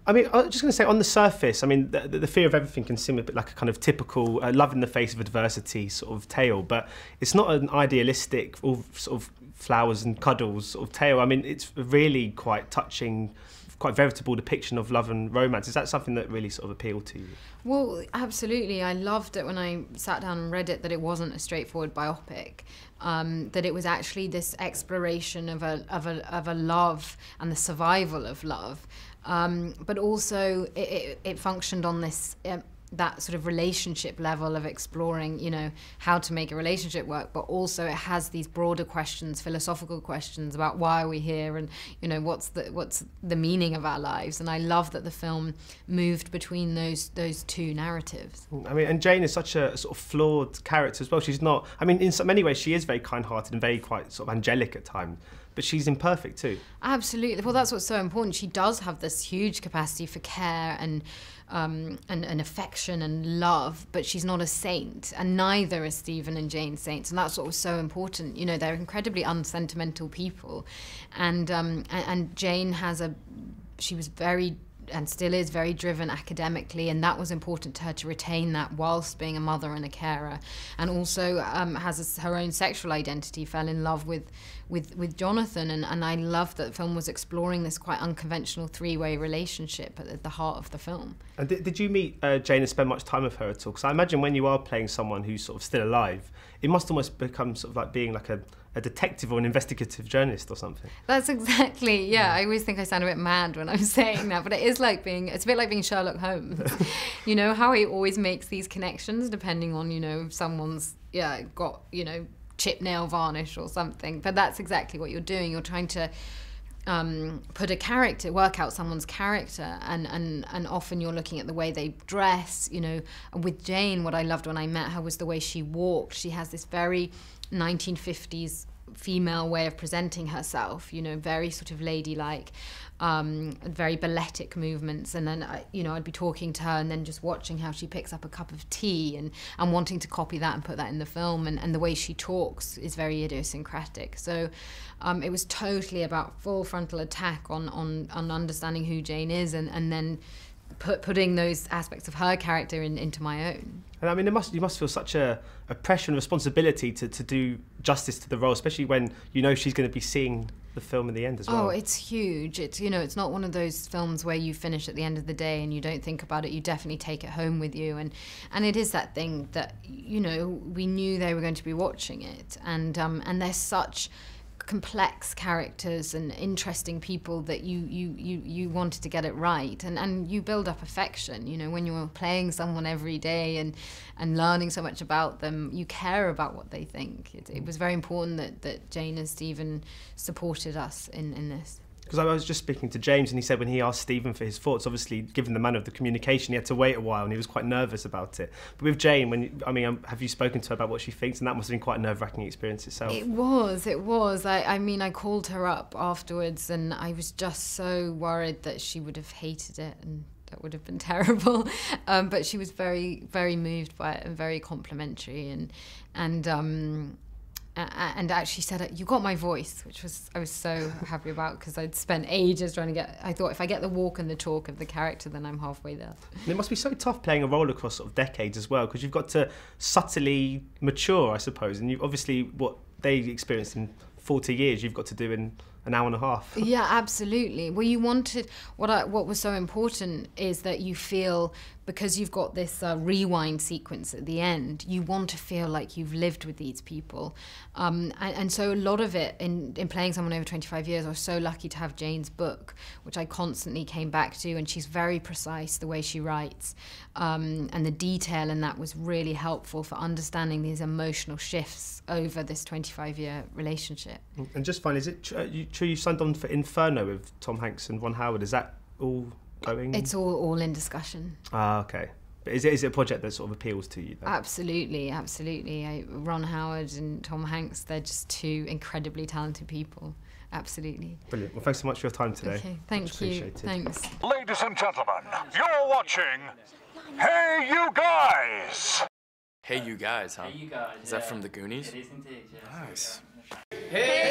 I mean, I was just going to say, on the surface, I mean, the fear of everything can seem a bit like a kind of typical love in the face of adversity sort of tale, but it's not an idealistic, all sort of flowers and cuddles sort of tale. I mean, it's really quite touching, quite veritable depiction of love and romance. Is that something that really sort of appealed to you? Well, absolutely. I loved it when I sat down and read it, that it wasn't a straightforward biopic, that it was actually this exploration of a love and the survival of love, but also it functioned on this that sort of relationship level of exploring, you know, how to make a relationship work, but also it has these broader questions, philosophical questions about why are we here, and, you know, what's the meaning of our lives. And I love that the film moved between those two narratives. I mean, and Jane is such a sort of flawed character as well. She's not, I mean, in so many ways she is very kind-hearted and very quite sort of angelic at times, but she's imperfect too. Absolutely. Well, that's what's so important. She does have this huge capacity for care and affection and love, but she's not a saint, and neither are Stephen and Jane saints, and that's what was so important. You know, they're incredibly unsentimental people, and Jane she was very, and still is very driven academically, and that was important to her to retain that whilst being a mother and a carer, and also has her own sexual identity, fell in love with Jonathan, and I love that the film was exploring this quite unconventional three-way relationship at the heart of the film. And did you meet Jane and spend much time with her at all? Because I imagine when you are playing someone who's sort of still alive, it must almost become sort of like being like a detective or an investigative journalist or something. That's exactly, yeah. I always think I sound a bit mad when I'm saying that, but it is like it's a bit like being Sherlock Holmes. You know, how he always makes these connections depending on, you know, if someone's, got, you know, chip nail varnish or something. But that's exactly what you're doing. You're trying to work out someone's character, and often you're looking at the way they dress. You know, with Jane, what I loved when I met her was the way she walked. She has this very 1950s female way of presenting herself, you know, very sort of ladylike, very balletic movements, and then I'd be talking to her and then just watching how she picks up a cup of tea and wanting to copy that and put that in the film, and the way she talks is very idiosyncratic. So it was totally about full frontal attack on understanding who Jane is, and then putting those aspects of her character into my own. And I mean, you must feel such a pressure and responsibility to do justice to the role, especially when you know she's going to be seeing the film in the end as well. Oh, it's huge. It's, you know, it's not one of those films where you finish at the end of the day and you don't think about it. You definitely take it home with you, and it is that thing that, you know, we knew they were going to be watching it, and they're such complex characters and interesting people that you wanted to get it right, and you build up affection, you know, when you're playing someone every day and learning so much about them. You care about what they think. It was very important that Jane and Stephen supported us in this. Because I was just speaking to James, and he said when he asked Stephen for his thoughts, obviously, given the manner of the communication, he had to wait a while, and he was quite nervous about it. But with Jane, have you spoken to her about what she thinks? And that must have been quite a nerve-wracking experience itself. It was. I called her up afterwards, and I was just so worried that she would have hated it, and that would have been terrible. But she was very, very moved by it and very complimentary, and actually said, "You got my voice," which I was so happy about, because I'd spent ages trying to get. I thought if I get the walk and the talk of the character, then I'm halfway there. And it must be so tough playing a role across sort of decades as well, because you've got to subtly mature, I suppose, and you obviously what they experienced in 40 years, you've got to do in an hour and a half. Yeah, absolutely. Well, you wanted what was so important is that you feel, because you've got this rewind sequence at the end, you want to feel like you've lived with these people. And so a lot of it, in playing someone over 25 years, I was so lucky to have Jane's book, which I constantly came back to, and she's very precise the way she writes. And the detail in that was really helpful for understanding these emotional shifts over this 25-year relationship. And just finally, is it true you signed on for Inferno with Tom Hanks and Ron Howard? Is that all going? It's all in discussion. Ah, okay. But is it a project that sort of appeals to you, though? Absolutely. Ron Howard and Tom Hanks, they're just two incredibly talented people. Absolutely. Brilliant. Well, thanks so much for your time today. Okay, thank you. Thanks. Ladies and gentlemen, you're watching Hey You Guys! Hey You Guys, huh? Hey You Guys. Is that from the Goonies? It is indeed, yes. Nice. Hey